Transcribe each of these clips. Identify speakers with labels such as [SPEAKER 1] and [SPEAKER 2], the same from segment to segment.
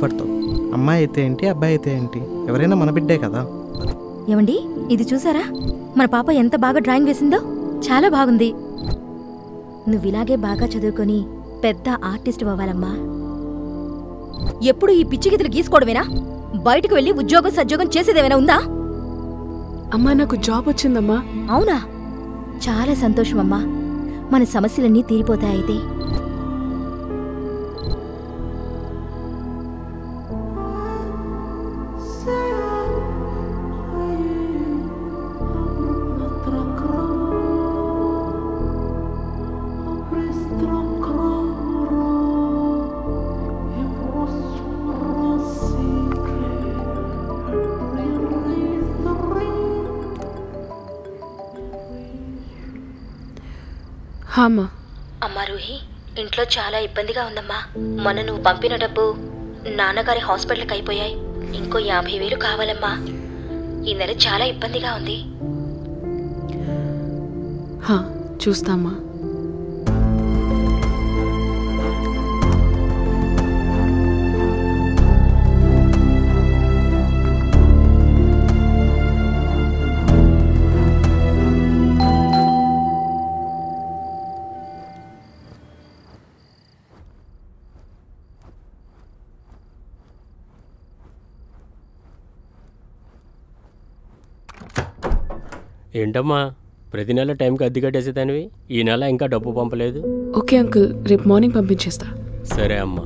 [SPEAKER 1] బాధపడతావు. అమ్మాయి అయితే ఏంటి, అబ్బాయి అయితే ఏంటి, ఎవరైనా మన బిడ్డే కదా.
[SPEAKER 2] ఏమండి, ఇది చూసారా? మన పాప ఎంత బాగా డ్రాయింగ్ వేసిందో. చాలా బాగుంది. నువ్వు ఇలాగే బాగా చదువుకొని పెద్ద ఆర్టిస్ట్ అవ్వాలమ్మా. ఎప్పుడు ఈ పిచ్చి గీతలు గీసుకోవడమేనా? బయటకు వెళ్ళి ఉద్యోగం సద్యోగం చేసేదేమైనా ఉందా?
[SPEAKER 3] అమ్మా, నాకు జాబ్ వచ్చిందమ్మా.
[SPEAKER 2] అవునా? చాలా సంతోషమమ్మా. మన సమస్యలన్నీ తీరిపోతాయితే.
[SPEAKER 4] అమ్మా రూహి, ఇంట్లో చాలా ఇబ్బందిగా ఉందమ్మా. మొన్న నువ్వు పంపిన డబ్బు నాన్నగారి హాస్పిటల్కి అయిపోయాయి. ఇంకో 50,000 కావాలమ్మా. ఈ నెల చాలా ఇబ్బందిగా ఉంది.
[SPEAKER 3] చూస్తామ్మా.
[SPEAKER 5] ఏంటమ్మా, ప్రతి నెల టైంకి అద్దె కట్టేసేదానివి, ఈ నెల ఇంకా డబ్బు పంపలేదు.
[SPEAKER 3] ఓకే అంకుల్, రేపు మార్నింగ్ పంపించేస్తా.
[SPEAKER 5] సరే అమ్మా.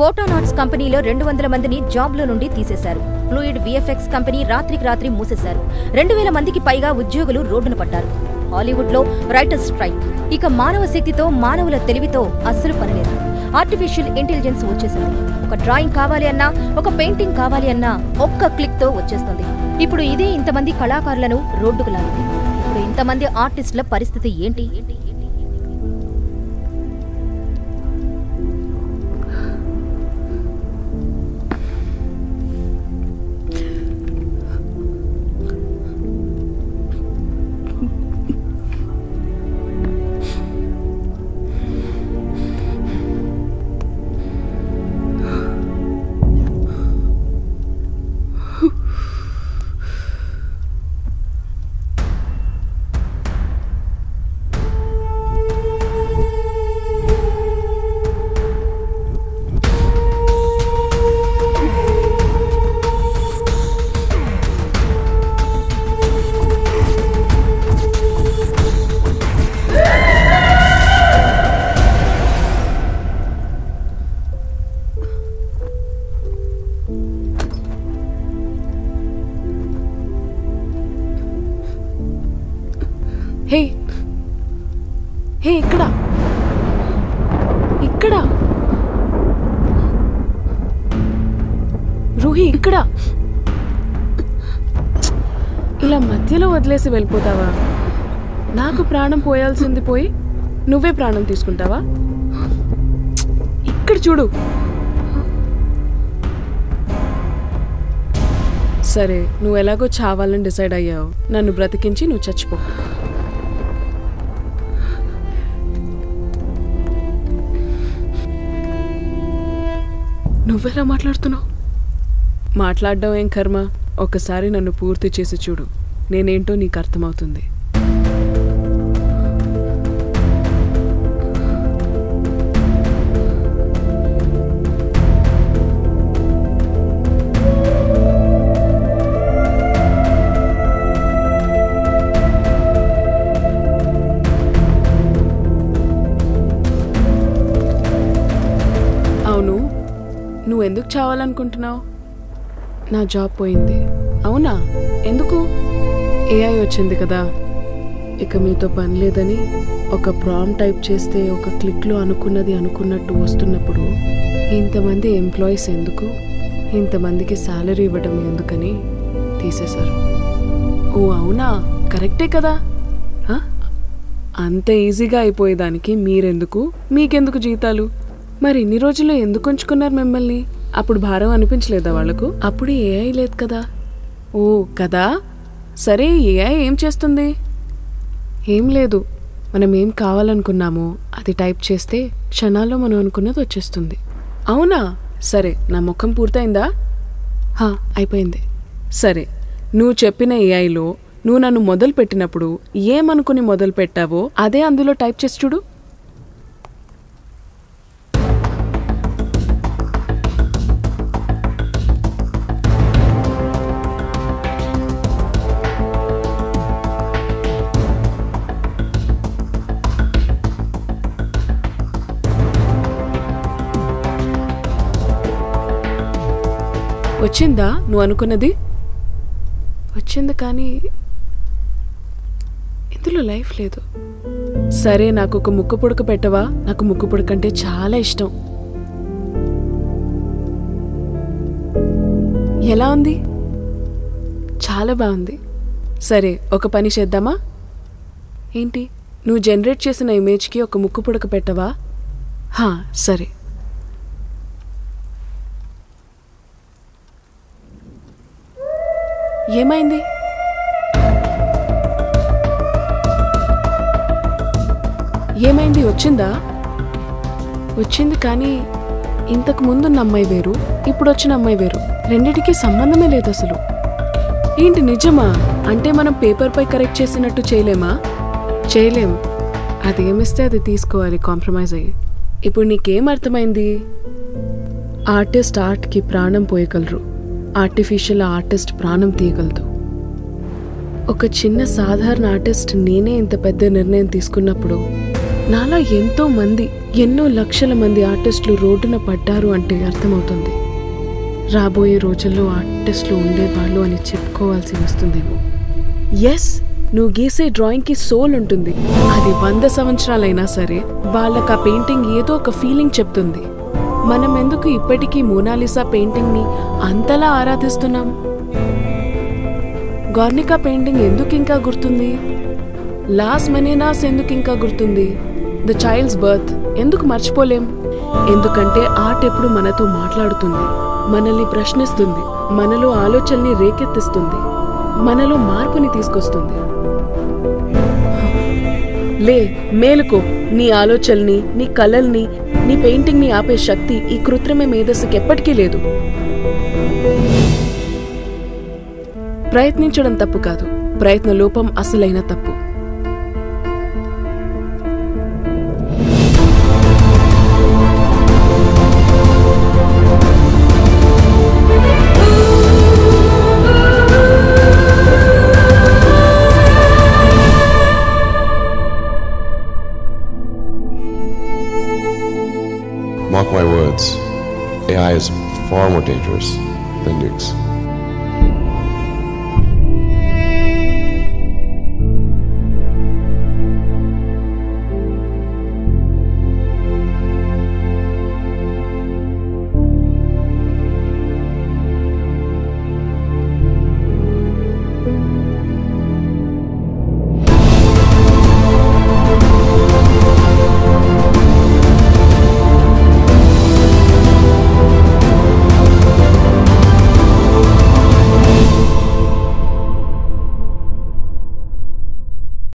[SPEAKER 2] ఫోటోనాట్స్ కంపెనీలో 200 మందిని జాబ్లో నుండి తీసేశారు. ఫ్లూయిడ్ విఎఫ్ఎక్స్ కంపెనీ రాత్రికి రాత్రి మూసేశారు. 2000 మందికి పైగా ఉద్యోగులు రోడ్డున పడ్డారు. హాలీవుడ్లో రైటర్స్ స్ట్రైక్. ఇక మానవ శక్తితో, మానవుల తెలివితో అస్సలు పనిలేదు. ఆర్టిఫిషియల్ ఇంటెలిజెన్స్ వచ్చేసింది. ఒక డ్రాయింగ్ కావాలి అన్నా, ఒక పెయింటింగ్ కావాలి అన్నా ఒక్క క్లిక్తో వచ్చేస్తుంది. ఇప్పుడు ఇదే ఇంతమంది కళాకారులను రోడ్డుకు లాగింది. ఇప్పుడు ఇంతమంది ఆర్టిస్టుల పరిస్థితి ఏంటి?
[SPEAKER 3] హే హే, ఇక్కడ ఇక్కడ రూహి, ఇక్కడ. ఇలా మధ్యలో వదిలేసి వెళ్ళిపోతావా? నాకు ప్రాణం పోయాల్సింది పోయి నువ్వే ప్రాణం తీసుకుంటావా? ఇక్కడ చూడు. సరే, నువ్వు ఎలాగో చావాలని డిసైడ్ అయ్యావు. నన్ను బ్రతికించి నువ్వు చచ్చిపో. నువ్వెలా మాట్లాడుతున్నావు? మాట్లాడడం ఏం కర్మ. ఒకసారి నన్ను పూర్తి చేసి చూడు, నేనేంటో నీకు అర్థమవుతుంది. అవును, నువ్వెందుకు చావాలనుకుంటున్నావు? నా జాబ్ పోయింది. అవునా? ఎందుకు? ఏఐ వచ్చింది కదా. ఇక మీతో పని లేదని ఒక ప్రాంప్ట్ టైప్ చేస్తే ఒక క్లిక్లో అనుకున్నది అనుకున్నట్టు వస్తున్నప్పుడు ఇంతమంది ఎంప్లాయీస్ ఎందుకు, ఇంతమందికి శాలరీ ఇవ్వడం ఎందుకని తీసేశారు. ఓ అవునా? కరెక్టే కదా. అంత ఈజీగా అయిపోయేదానికి మీరెందుకు, మీకెందుకు జీతాలు? మరి ఇన్ని రోజులు ఎందుకు ఉంచుకున్నారు మిమ్మల్ని? అప్పుడు భారం అనిపించలేదా వాళ్లకు? అప్పుడు ఏఐ లేదు కదా. ఓ కదా. సరే, ఏఐ ఏం చేస్తుంది? ఏం లేదు. మనం ఏం కావాలనుకున్నామో అది టైప్ చేస్తే క్షణాల్లో మనం అనుకున్నది వచ్చేస్తుంది. అవునా? సరే, నా ముఖం పూర్తయిందా? అయిపోయింది. సరే, నువ్వు చెప్పిన ఏఐలో నువ్వు నన్ను మొదలు పెట్టినప్పుడు ఏమనుకుని మొదలు పెట్టావో అదే అందులో టైప్ చేసి చూడు. వచ్చిందా నువ్వు అనుకున్నది? వచ్చింది, కానీ ఇందులో లైఫ్ లేదు. సరే, నాకు ఒక ముక్కు పుడక పెట్టవా? నాకు ముక్కు పుడక అంటే చాలా ఇష్టం. ఎలా ఉంది? చాలా బాగుంది. సరే, ఒక పని చేద్దామా? ఏంటి? నువ్వు జనరేట్ చేసిన ఇమేజ్కి ఒక ముక్కు పుడక పెట్టవా? సరే. ఏమైంది? ఏమైంది? వచ్చిందా? వచ్చింది, కానీ ఇంతకు ముందున్న అమ్మాయి వేరు, ఇప్పుడు వచ్చిన అమ్మాయి వేరు. రెండిటికి సంబంధమే లేదు అసలు. ఏంటి, నిజమా? అంటే మనం పేపర్పై కరెక్ట్ చేసినట్టు చేయలేమా? చేయలేం. అదేమిస్తే అది తీసుకోవాలి, కాంప్రమైజ్ అయ్యి. ఇప్పుడు నీకేం అర్థమైంది? ఆర్టిస్ట్ ఆర్ట్కి ప్రాణం పోయగలరు, ఆర్టిఫిషియల్ ఆర్టిస్ట్ ప్రాణం తీయగలదు. ఒక చిన్న సాధారణ ఆర్టిస్ట్ నేనే ఇంత పెద్ద నిర్ణయం తీసుకున్నప్పుడు నాలా ఎంతో మంది, ఎన్నో లక్షల మంది ఆర్టిస్టులు రోడ్డున పడ్డారు అంటే అర్థమవుతుంది. రాబోయే రోజుల్లో ఆర్టిస్టులు ఉండేవాళ్ళు అని చెప్పుకోవాల్సి వస్తుందేమో. ఎస్, నువ్వు గీసే డ్రాయింగ్కి సోల్ ఉంటుంది. అది 100 సంవత్సరాలైనా సరే వాళ్ళకి ఆ పెయింటింగ్ ఏదో ఒక ఫీలింగ్ చెప్తుంది. మనం ఎందుకు ఇప్పటికీ మోనాలిసా పెయింటింగ్ని అంతలా ఆరాధిస్తున్నాం? గార్నికా పెయింటింగ్ ఎందుకు ఇంకా గుర్తుంది? లాస్ మెనేనాస్ ఎందుకు ఇంకా గుర్తుంది? ద చైల్డ్స్ బర్త్ ఎందుకు మర్చిపోలేం? ఎందుకంటే ఆర్ట్ ఎప్పుడు మనతో మాట్లాడుతుంది, మనల్ని ప్రశ్నిస్తుంది, మనలో ఆలోచనల్ని రేకెత్తిస్తుంది, మనలో మార్పుని తీసుకొస్తుంది. లే, మేలుకో. నీ ఆలోచనల్ని, నీ కలల్ని, నీ పెయింటింగ్ని ఆపే శక్తి ఈ కృత్రిమ మేధస్సుకి ఎప్పటికీ లేదు. ప్రయత్నించడం తప్పు కాదు, ప్రయత్న లోపం అసలైన తప్పు.
[SPEAKER 6] Mark my words, AI is far more dangerous than nukes.